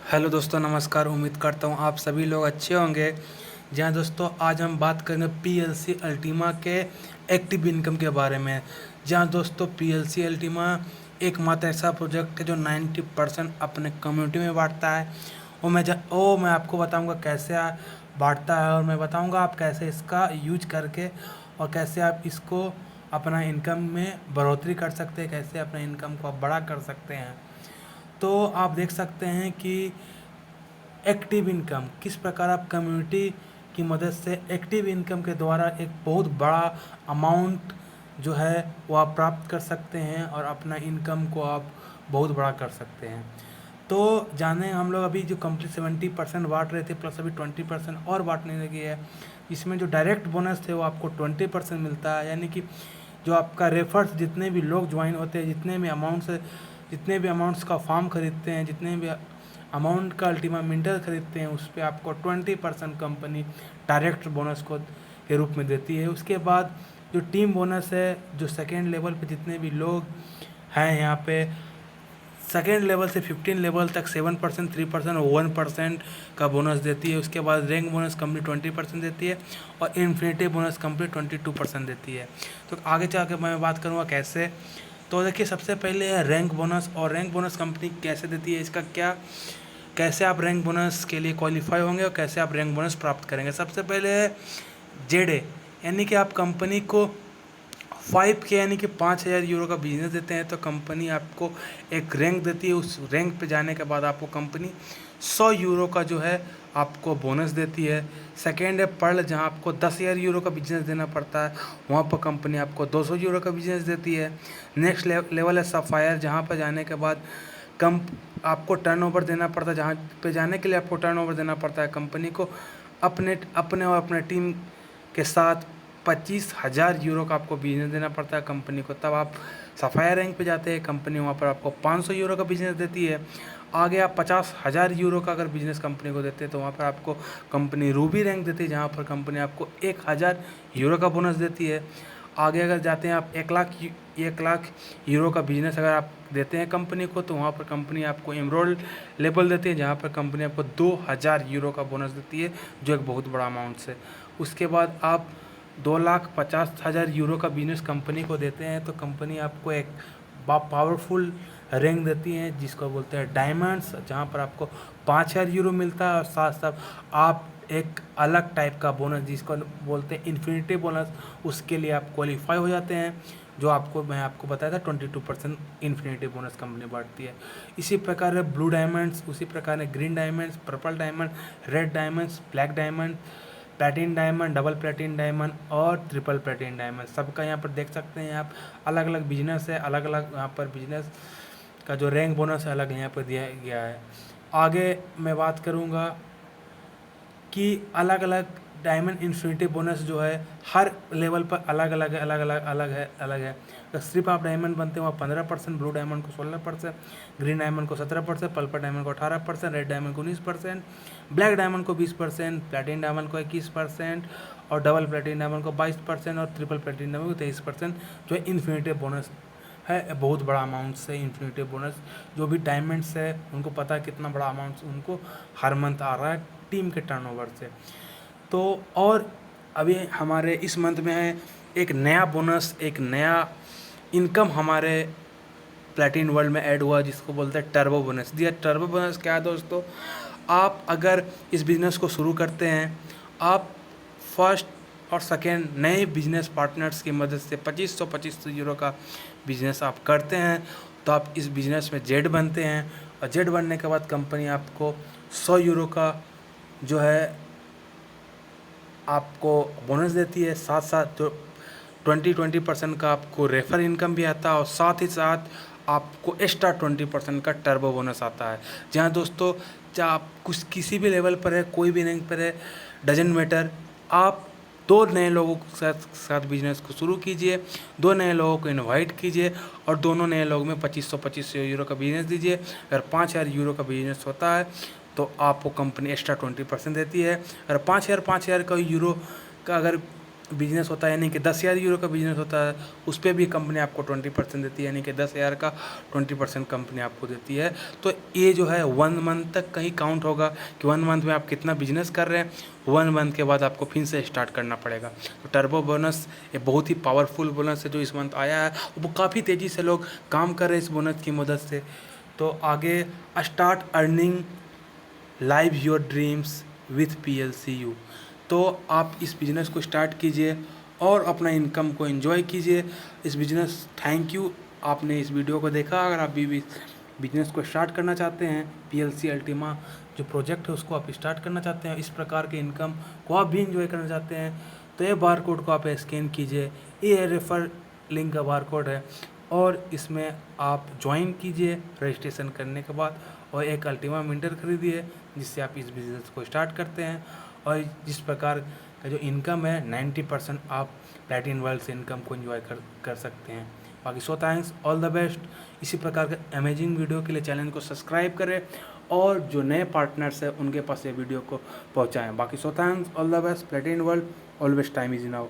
Hello दोस्तों, नमस्कार। उम्मीद करता हूँ आप सभी लोग अच्छे होंगे। जी हाँ दोस्तों, आज हम बात करेंगे पीएलसी अल्टीमा के एक्टिव इनकम के बारे में। जी हाँ दोस्तों, पीएलसी अल्टीमा एकमात्र ऐसा प्रोजेक्ट है जो 90% अपने कम्युनिटी में बांटता है। वो मैं आपको बताऊंगा कैसे बांटता है, और मैं बताऊंगा आप कैसे इसका यूज करके और कैसे आप इसको अपना इनकम में बढ़ोतरी कर सकते हैं, कैसे अपने इनकम को आप बड़ा कर सकते हैं। तो आप देख सकते हैं कि एक्टिव इनकम किस प्रकार आप कम्युनिटी की मदद से एक्टिव इनकम के द्वारा एक बहुत बड़ा अमाउंट जो है वो आप प्राप्त कर सकते हैं और अपना इनकम को आप बहुत बड़ा कर सकते हैं। तो जाने हम लोग अभी जो कंप्लीट 70% बांट रहे थे, प्लस अभी 20% और बांटने लगे है। इसमें जो डायरेक्ट बोनस थे वो आपको 20% मिलता है, यानी कि जो आपका रेफर्स जितने भी लोग ज्वाइन होते हैं, जितने भी अमाउंट्स का फॉर्म खरीदते हैं, जितने भी अमाउंट का अल्टीमा मिंटर खरीदते हैं, उस पर आपको 20% कंपनी डायरेक्ट बोनस को के रूप में देती है। उसके बाद जो टीम बोनस है, जो सेकेंड लेवल पे जितने भी लोग हैं यहाँ पे, सेकेंड लेवल से 15 लेवल तक 7%, 3% और 1% का बोनस देती है। उसके बाद रैंक बोनस कंपनी 20% देती है और इन्फिनिटी बोनस कंपनी 22% देती है। तो आगे चल के मैं बात करूँगा कैसे। तो देखिए, सबसे पहले है रैंक बोनस। और रैंक बोनस कंपनी कैसे देती है, इसका क्या, कैसे आप रैंक बोनस के लिए क्वालिफाई होंगे और कैसे आप रैंक बोनस प्राप्त करेंगे। सबसे पहले है जेडे, यानी कि आप कंपनी को 5K यानी कि 5,000 यूरो का बिजनेस देते हैं तो कंपनी आपको एक रैंक देती है। उस रैंक पे जाने के बाद आपको कंपनी 100 यूरो का जो है आपको बोनस देती है। सेकेंड है पर्ल, जहां आपको 10,000 यूरो का बिजनेस देना पड़ता है, वहां पर कंपनी आपको 200 यूरो का बिजनेस देती है। नेक्स्ट लेवल है सफ़ायर, जहां पर जाने के बाद कम आपको टर्नओवर देना पड़ता है। जहाँ पे जाने के लिए आपको टर्नओवर देना पड़ता है कंपनी को, अपने अपने और अपने टीम के साथ 25,000 यूरो का आपको बिजनेस देना पड़ता है कंपनी को। तब आप सफ़ायर रैंक पे जाते हैं, कंपनी वहाँ पर आपको 500 यूरो का बिजनेस देती है। आगे आप 50,000 यूरो का अगर बिजनेस कंपनी को देते हैं तो वहाँ पर आपको कंपनी रूबी रैंक देती है, जहाँ पर कंपनी आपको 1,000 यूरो का बोनस देती है। आगे अगर जाते हैं आप 1 लाख यूरो का बिजनेस अगर आप देते हैं कंपनी को, तो वहाँ पर कंपनी आपको एमरोल्ड लेवल देती है, जहाँ पर कंपनी आपको 2,000 यूरो का बोनस देती है, जो एक बहुत बड़ा अमाउंट से। उसके बाद आप 2,50,000 यूरो का बिजनेस कंपनी को देते हैं तो कंपनी आपको एक पावरफुल रैंक देती है जिसको बोलते हैं डायमंड्स, जहाँ पर आपको 5,000 यूरो मिलता है और साथ साथ आप एक अलग टाइप का बोनस जिसको बोलते हैं इन्फिनिटी बोनस, उसके लिए आप क्वालिफाई हो जाते हैं, जो मैं आपको बताया था 22% इन्फिनिटी बोनस कंपनी बांटती है। इसी प्रकार है ब्लू डायमंड्स, उसी प्रकार है green diamonds, purple diamond, red diamonds, black diamond, platinum diamond, double platinum diamond और ट्रिपल प्लेटिन डायमंड। सबका यहाँ पर देख सकते हैं आप, अलग अलग बिजनेस है, अलग अलग यहाँ पर बिजनेस का जो रैंक बोनस है अलग यहाँ पर दिया गया है। आगे मैं बात करूँगा कि अलग अलग डायमंड इन्फिनिटी बोनस जो है हर लेवल पर अलग अलग है, अलग है। अगर सिर्फ आप डायमंड बनते हैं वहाँ 15%, ब्लू डायमंड को 16%, ग्रीन डायमंड को 17%, पर्पल डायमंड को 18%, रेड डायमंड को 19%, ब्लैक डायमंड को 20%, प्लेटिन डायमंड को 21% और डबल प्लेटिन डायमंड को 22% और ट्रिपल प्लेटिन डायमंड को 23% जो है इन्फिनिटी बोनस है। बहुत बड़ा अमाउंट से इन्फिनिटी बोनस, जो भी डायमंड्स है उनको पता है कितना बड़ा अमाउंट उनको हर मंथ आ रहा है टीम के टर्नओवर से। तो और अभी हमारे इस मंथ में है एक नया बोनस, एक नया इनकम हमारे प्लेटिन वर्ल्ड में ऐड हुआ जिसको बोलते हैं टर्बो बोनस। दिया टर्बो बोनस क्या है दोस्तों, आप अगर इस बिज़नेस को शुरू करते हैं, आप फर्स्ट और सेकेंड नए बिजनेस पार्टनर्स की मदद से 2500 का बिजनेस आप करते हैं तो आप इस बिज़नेस में जेड बनते हैं। और जेड बनने के बाद कंपनी आपको 100 यूरो का जो है आपको बोनस देती है, साथ साथ जो 20% का आपको रेफर इनकम भी आता है और साथ ही साथ आपको एक्स्ट्रा 20% का टर्बो बोनस आता है। जहाँ दोस्तों, चाहे आप कुछ किसी भी लेवल पर है, कोई भी रैंक पर है, डजेंट मैटर, आप दो नए लोगों के साथ बिजनेस को शुरू कीजिए, दो नए लोगों को इनवाइट कीजिए और दोनों नए लोगों में 2500 यूरो का बिजनेस दीजिए। अगर 5,000 यूरो का बिजनेस होता है तो आपको कंपनी एक्स्ट्रा 20% देती है। अगर 5,000 का यूरो का अगर बिजनेस होता है, यानी कि 10,000 यूरो का बिजनेस होता है, उस पर भी कंपनी आपको 20% देती है, यानी कि 10,000 का 20% कंपनी आपको देती है। तो ये जो है 1 मंथ तक कहीं काउंट होगा कि 1 मंथ में आप कितना बिजनेस कर रहे हैं। 1 मंथ के बाद आपको फिर से स्टार्ट करना पड़ेगा। तो टर्बो बोनस ये बहुत ही पावरफुल बोनस है जो इस मंथ आया है, वो काफ़ी तेज़ी से लोग काम कर रहे हैं इस बोनस की मदद से। तो आगे start earning live your dreams with PLCU। तो आप इस बिज़नेस को स्टार्ट कीजिए और अपना इनकम को एंजॉय कीजिए। इस बिज़नेस थैंक यू, आपने इस वीडियो को देखा। अगर आप भी बिज़नेस को स्टार्ट करना चाहते हैं, PLC अल्टीमा जो प्रोजेक्ट है उसको आप स्टार्ट करना चाहते हैं, इस प्रकार के इनकम को आप भी इंजॉय करना चाहते हैं, तो ये बार कोड को आप स्कैन कीजिए। ये रेफर लिंक का बार कोड है और इसमें आप ज्वाइन कीजिए रजिस्ट्रेशन करने के बाद, और एक अल्टीमा मिंटर खरीदिए जिससे आप इस बिज़नेस को स्टार्ट करते हैं। और जिस प्रकार का जो इनकम है 90% आप प्लैटिनम वर्ल्ड से इनकम को एंजॉय कर सकते हैं। बाकी so thanks, all the best. इसी प्रकार के अमेजिंग वीडियो के लिए चैनल को सब्सक्राइब करें और जो नए पार्टनर्स हैं उनके पास ये वीडियो को पहुंचाएं। बाकी so thanks, all the best, platinum world, always time is now.